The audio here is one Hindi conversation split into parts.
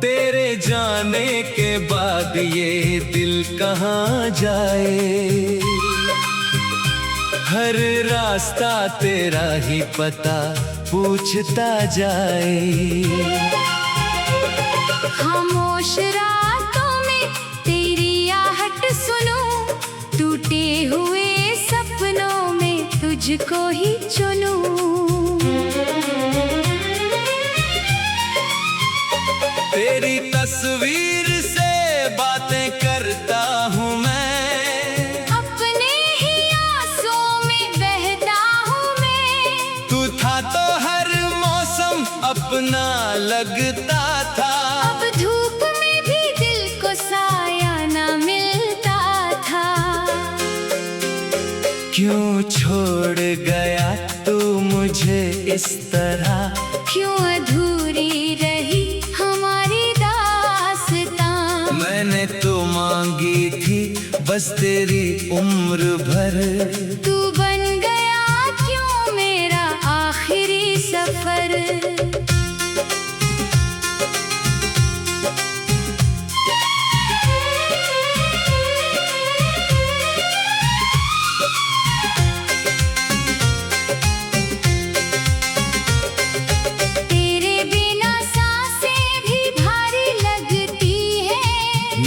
तेरे जाने के बाद ये दिल कहाँ जाए, हर रास्ता तेरा ही पता पूछता जाए। खामोश रातों में तेरी आहट सुनूं, टूटे हुए सपनों में तुझको ही चुनूं। तेरी तस्वीर से बातें करता हूँ मैं, अपने ही आंसुओं में बहता हूँ मैं। तू था तो हर मौसम अपना लगता था, अब धूप में भी दिल को साया ना मिलता था। क्यों छोड़ गया तू मुझे इस तरह, क्यों अधूरी रही हमारी दास्तां। मैंने तो मांगी थी बस तेरी उम्र भर, तू बन गया क्यों मेरा आखिरी सफर। तेरे बिना सांसें भी भारी लगती है,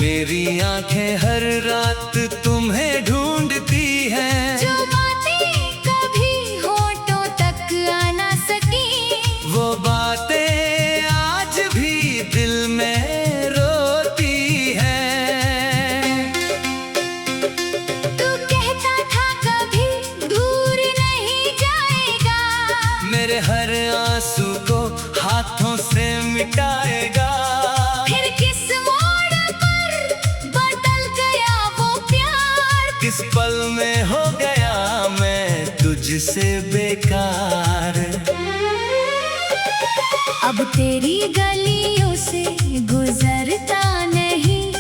मेरी आंखें हर रात तुम्हें ढूंढती हैं। जो बातें कभी होठों तक आ ना सकी, वो बातें आज भी दिल में रोती हैं। तू कहता था कभी दूर नहीं जाएगा, मेरे हर आंसू को हाथों से मिटाएगा। फिर किस मोड़ पर बदल गया वो प्यार, किस पल में हो गया मैं तुझसे बेकार। अब तेरी गलियों से गुजरता नहीं,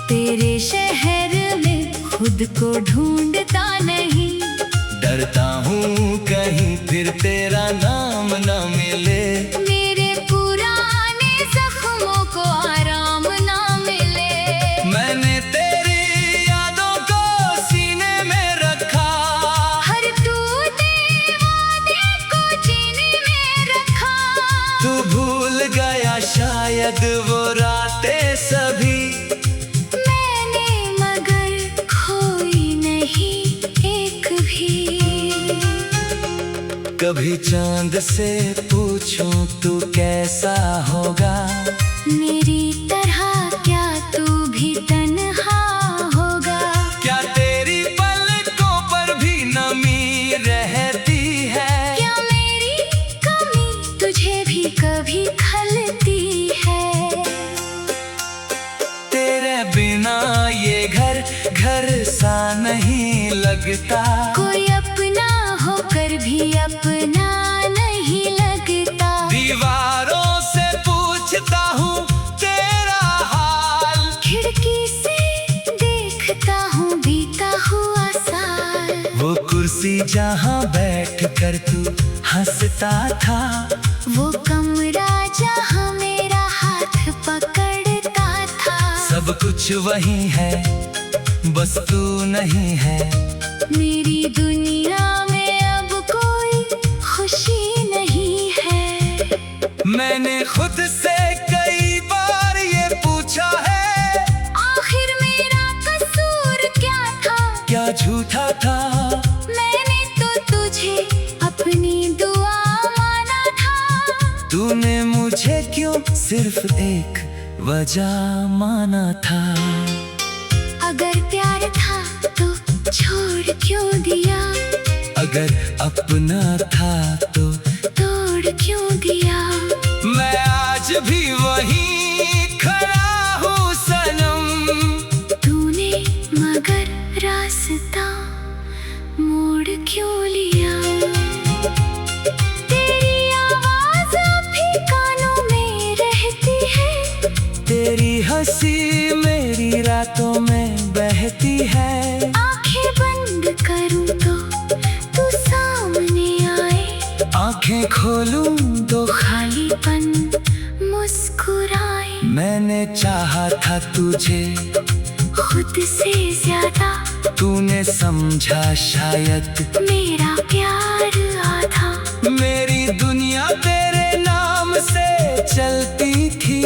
तेरे शहर में खुद को ढूंढता नहीं। डरता हूँ कहीं फिर तेरा नाम न मिले, मेरे पुराने जख्मों को आराम ना मिले। मैंने तेरी यादों को सीने में रखा, हर टूटे वादे को जीने में रखा। तू भूल गया शायद वो रातें सभी, मैंने मगर खोई नहीं एक भी। कभी चांद से पूछूं तू कैसा होगा, मेरी तरह क्या तू भी तन्हा होगा। क्या तेरी पलकों पर भी नमी रहती है, क्या मेरी कमी तुझे भी कभी खलती है। तेरे बिना ये घर घर सा नहीं लगता, कोई अपना होकर भी अपना नहीं लगता। दीवारों से पूछता हूँ तेरा हाल, खिड़की से देखता हूँ बीता हुआ साल। वो कुर्सी जहाँ बैठ कर तू हंसता था, वो कमरा जहाँ मेरा हाथ पकड़ता था। सब कुछ वही है बस तू नहीं है। मेरी दुनिया में अब कोई खुशी नहीं है। मैंने खुद से कई बार ये पूछा है, आखिर मेरा कसूर क्या था, क्या झूठा था। मैंने तो तुझे अपनी दुआ माना था। तूने मुझे क्यों सिर्फ एक वजह माना था। अगर प्यार था तो छोड़ क्यों दिया, अगर अपना था तो तोड़ क्यों दिया। मैं आज भी वहीं खड़ा हूँ सनम, तूने मगर रास्ता मोड़ क्यों लिया। तेरी आवाज़ भी कानों में रहती है, तेरी हंसी मेरी रातों में बहती है। आंखें बंद करूं तो तू सामने आए, आंखें खोलूं तो खालीपन मुस्कुराए। मैंने चाहा था तुझे खुद से ज्यादा, तूने समझा शायद मेरा प्यार आधा। मेरी दुनिया तेरे नाम से चलती थी।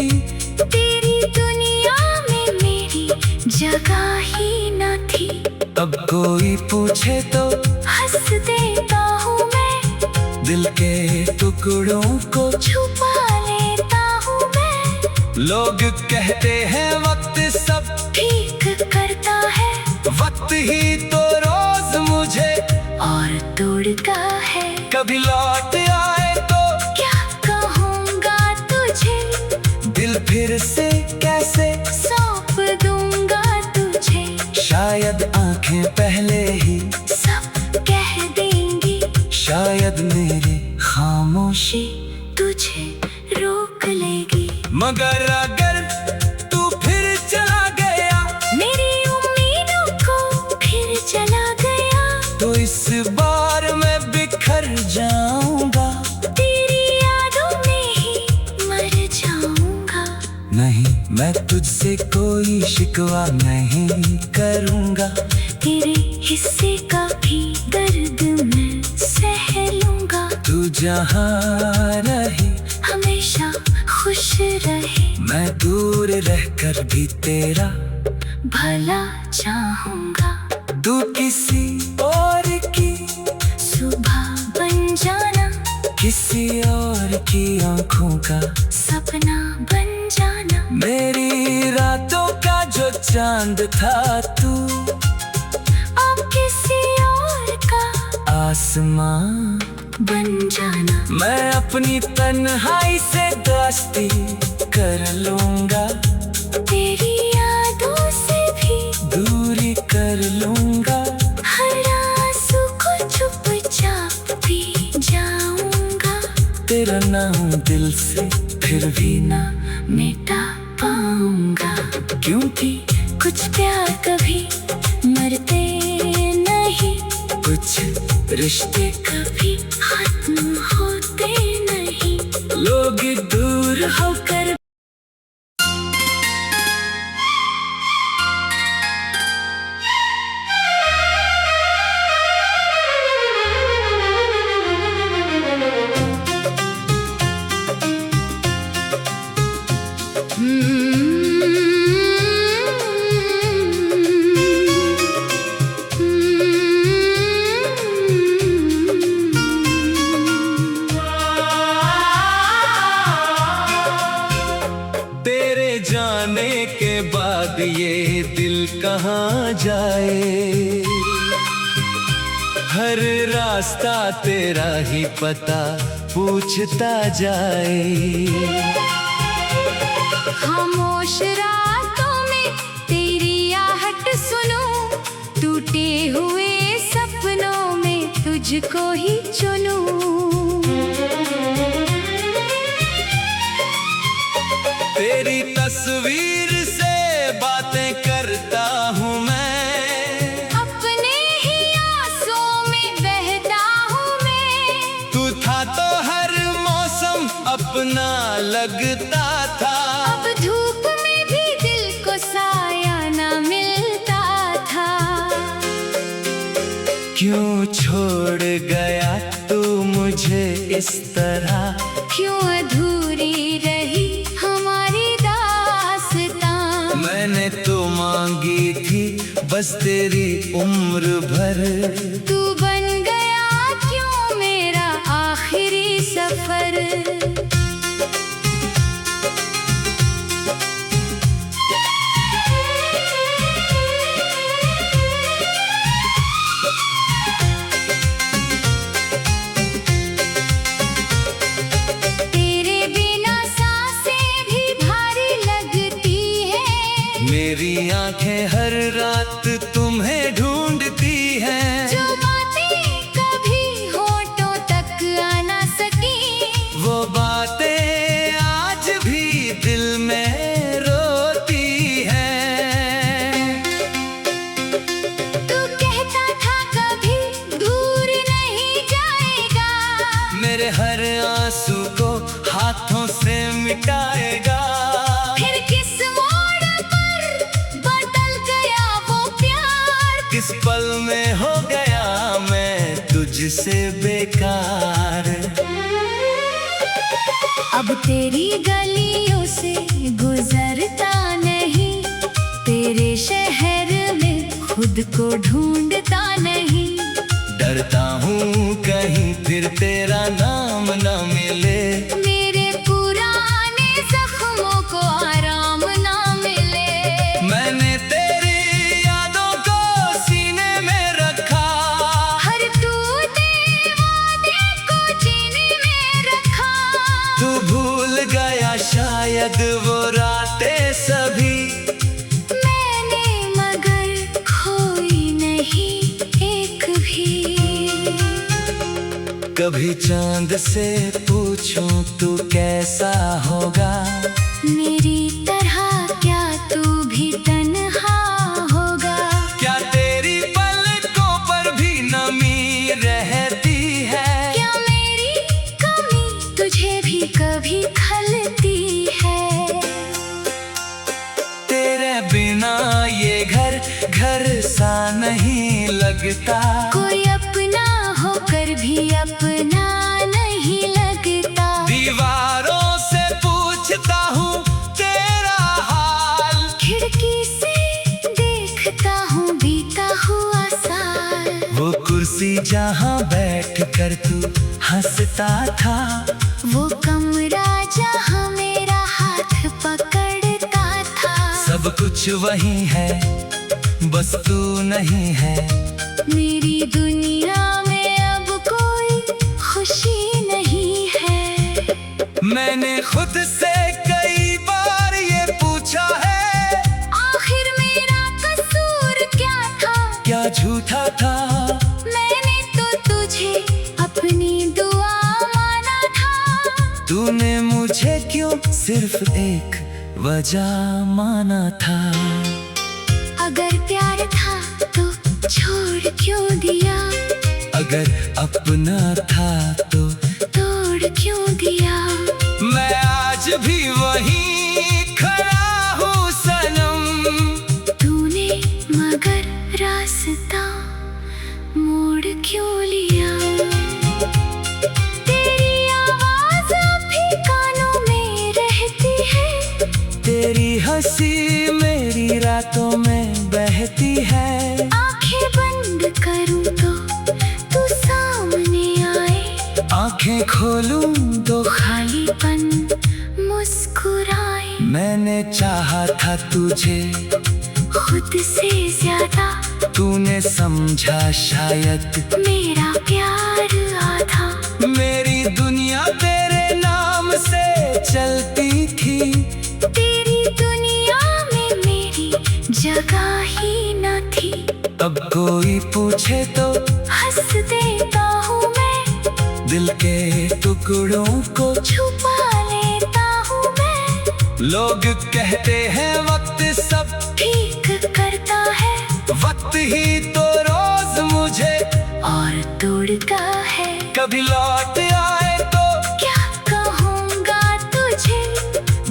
तेरी दुनिया में मेरी जगह ही न थी। अब कोई पूछे तो हंस देता हूँ मैं, दिल के टुकड़ों को छुपा लेता हूँ मैं। लोग कहते हैं वक्त सब ठीक करता है, वक्त ही तो रोज मुझे और तोड़ता है। कभी लौट आए तो क्या कहूँगा तुझे, दिल फिर से कैसे सौंप दूंगा तुझे। शायद आंखें पहले ही सब कह देंगी, शायद मेरी खामोशी तुझे रोक लेगी। मगर अगर तू फिर चला गया, मेरी उम्मीदों को फिर चला गया, तो इस बार मैं बिखर जाऊंगा। तेरी यादों में ही मर जाऊंगा। नहीं, मैं तुझसे कोई शिकवा नहीं करूंगा। तेरे हिस्से का भी दर्द मैं सह लूंगा। तू जहाँ रही हमेशा खुश रहे, मैं दूर रहकर भी तेरा भला चाहूंगा। तू किसी और की सुबह बन जाना, किसी और की आंखों का सपना बन जाना। मेरी रातों का जो चांद था तू, अब किसी और का आसमां बन जाना। मैं अपनी तन्हाई से दोस्ती कर लूंगा। तेरी यादों से भी दूरी कर लूंगा। हर आंसू को चुपचाप पी जाऊंगा। तेरा नाम दिल से फिर भी ना मिटा पाऊंगा, क्योंकि कुछ प्यार कभी मरते नहीं, कुछ रिश्ते कभी खत्म होते नहीं। लोग दूर होकर तेरे जाने के बाद ये दिल कहाँ जाए। हर रास्ता तेरा ही पता पूछता जाए। खामोश रातों में तेरी आहट सुनूं, टूटे हुए सपनों में तुझको ही चुनूं। तेरी तस्वीर से बातें करता हूँ मैं, अपने ही आंसुओं में बहता हूँ मैं। तू था तो हर मौसम अपना लगता था। अब धूप में भी दिल को साया ना मिलता था। क्यों छोड़ गया तू मुझे इस तरह, क्यों अधूरी रही हमारी दास्तां। मैंने तो मांगी थी बस तेरी उम्र भर। तू बन गया क्यों मेरा आखिरी सफर। तेरे बिना सांसें भी भारी लगती है। मेरी आंखें हर रात तुम्हें ढूंढती हैं। जो बातें कभी होठों तक आ ना सकी, वो बातें आज भी दिल में रो तेरी गलियों से गुजरता नहीं, तेरे शहर में खुद को ढूंढता नहीं। डरता हूँ कहीं फिर तेरा नाम न मिले, मेरे पुराने जख्मों को आराम ना मिले। मैंने तेरी यादों को सीने में रखा, हर टूटे वादे को सीने में रखा। तू भूल गया शायद वो रातें सभी, मैंने मगर खोई नहीं एक भी। कभी चांद से पूछूं तू कैसा होगा, मेरी तरह क्या तू भी तन्हा होगा। क्या तेरी पलकों पर भी नमी रहती है, क्या मेरी कमी तुझे भी कभी खलती है। तेरे बिना ये घर घर सा नहीं लगता, कोई अपना होकर भी अपना नहीं लगता। दीवारों से पूछता हूँ तेरा हाल, खिड़की से देखता हूँ बीता हुआ साल। वो कुर्सी जहाँ बैठ कर तू हंसता था, वो कमरा जहाँ मेरा हाथ पकड़ता था। सब कुछ वही है बस तू नहीं है। मेरी दुनिया में अब कोई खुशी नहीं है। मैंने खुद से कई बार ये पूछा है, आखिर मेरा कसूर क्या था, क्या झूठा था। मैंने तो तुझे अपनी दुआ माना था। तूने मुझे क्यों सिर्फ एक वजह माना था। अगर प्यार था तो छोड़ क्यों दिया, अगर अपना था तो तोड़ क्यों दिया। मैं आज भी वहीं खड़ा हूँ सनम, तूने मगर रास्ता मोड़ क्यों लिया। तेरी आवाज भी कानों में रहती है, तेरी हंसी मेरी रातों में बहती है। आंखें बंद करूं तो तू सामने आए, आंखें खोलूं तो खालीपन मुस्कुराए। मैंने चाहा था तुझे खुद से ज्यादा, तूने समझा शायद मेरा प्यार आधा। मेरी दुनिया तेरे नाम से चलती थी, तेरी दुनिया में मेरी जगह ही न थी। अब कोई पूछे तो हंस देता हूँ मैं, दिल के टुकड़ों को छुपा लेता हूँ मैं। लोग कहते हैं वक्त सब ठीक करता है, वक्त ही तो रोज मुझे और तोड़ता है। कभी लौट आए तो क्या कहूँगा तुझे,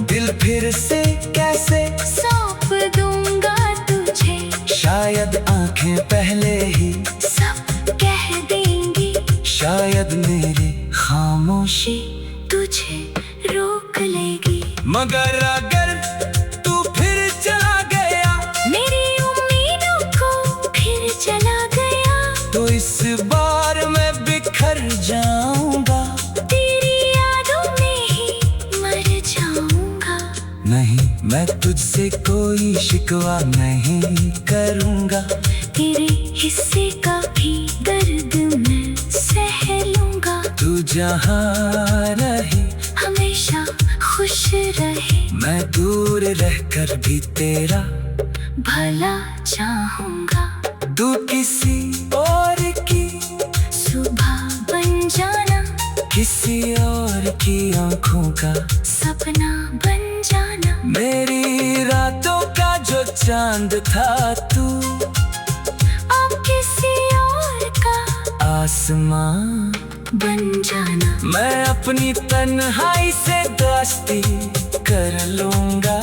दिल फिर से कैसे सौंप दूंगा तुझे। शायद आंखें पहले ही सब कह देंगी, शायद मेरी खामोशी तुझे रोक लेगी। मगर अगर तू फिर चला गया, मेरी उम्मीदों को फिर चला गया, तो इस बार मैं बिखर जाऊंगा। तेरी यादों में ही मर जाऊंगा। नहीं मैं तुझसे कोई शिकवा नहीं करूंगा, तेरे हिस्से का भी दर्द मैं सह लूंगा। तू जहाँ रही हमेशा खुश रहे, मैं दूर रहकर भी तेरा भला चाहूंगा। तू किसी और की सुबह बन जाना, किसी और की आंखों का सपना बन जाना। मेरी रातों का जो चांद था तू, अब किसी और का आसमां बन जाना। मैं अपनी तन्हाई से दोस्ती कर लूंगा,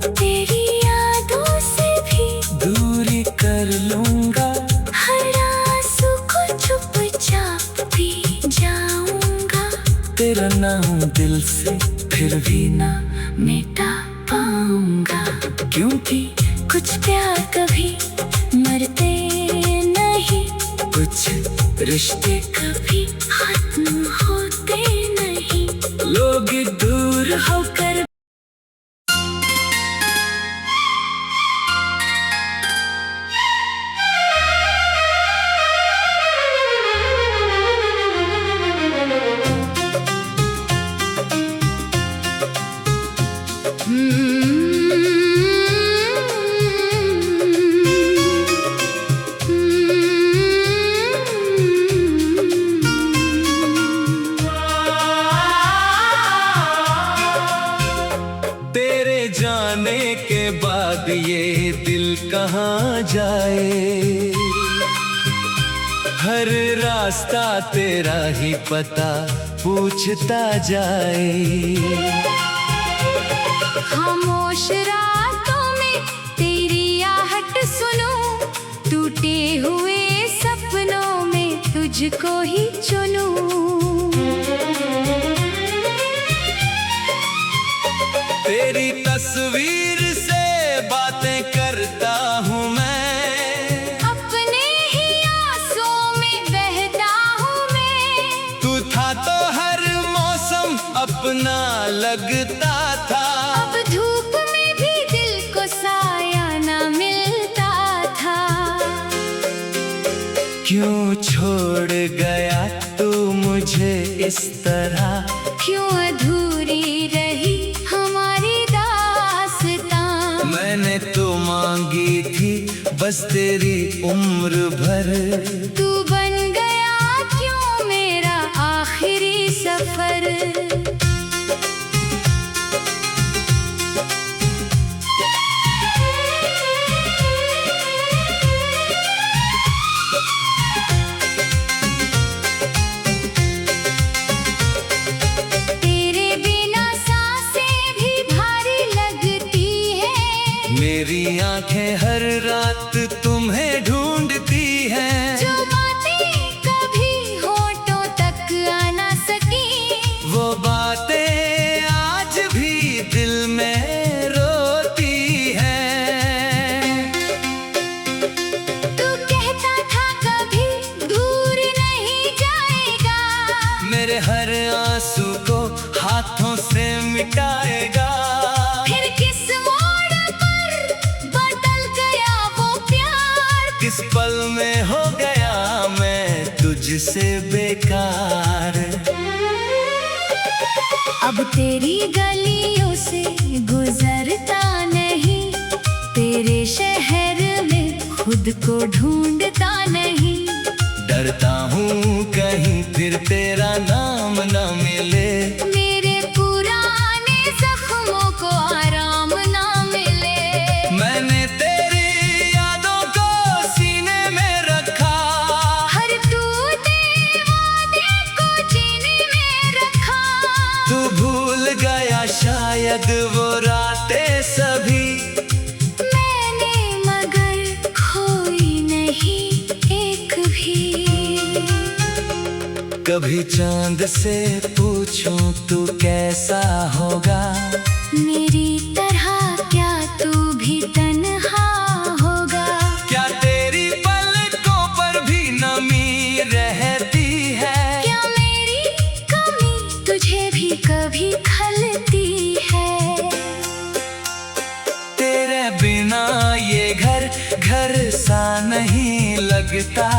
तेरी यादों से भी दूरी कर लूंगा। हर आंसू को चुपचाप पी जाऊंगा। तेरा नाम दिल से फिर भी ना मिटा पाऊंगा, क्योंकि कुछ प्यार कभी मरते नहीं, कुछ रिश्ते कभी खत्म होते नहीं। लोग दूर होकर तेरे जाने के बाद ये दिल कहाँ जाए, हर रास्ता तेरा ही पता पूछता जाए। खामोश रातों में तेरी आहट सुनूं, टूटे हुए सपनों में तुझको ही चुनूं। तेरी तस्वीर से बातें करता हूँ मैं, अपने ही आंसुओं में बहता हूँ मैं। तू था तो हर मौसम अपना लगता था, अब धूप में भी दिल को साया ना मिलता था। क्यों छोड़ गया तू मुझे इस तरह, क्यों अधूरी रही हमारी दास्तां। मैंने तो मांगी थी बस तेरी उम्र भर, तू बन गया क्यों मेरा आखिरी सफर। तेरे बिना सांसें भी भारी लगती है, मेरी आंखें हर रात तुम्हें ढूंढती हैं। जो बातें कभी होठों तक आ ना सकी, वो बातें आज भी दिल में रोती हैं। तू कहता था कभी दूर नहीं जाएगा, मेरे हर आंसू को हाथों से मिटाएगा। फिर किस मोड़ पर बदल गया वो प्यार, किस पल में हो गया मैं तुझसे बेकार। अब तेरी गलियों से गुजरता नहीं, तेरे शहर में खुद को ढूंढता नहीं। डरता हूँ कहीं फिर तेरा नाम न मिले, मेरे पुराने जख्मों को आराम ना मिले। मैंने तेरी यादों को सीने में रखा, हर टूटे वादे को जीने में रखा। तू भूल गया शायद वो रातें सभी, मैंने मगर खोई नहीं एक भी। कभी चांद से पूछूं तू कैसा होगा, मेरी तरह क्या तू भी तन्हा होगा। क्या तेरी पलकों पर भी नमी रहती है, क्या मेरी कमी तुझे भी कभी खलती है। तेरे बिना ये घर घर सा नहीं लगता।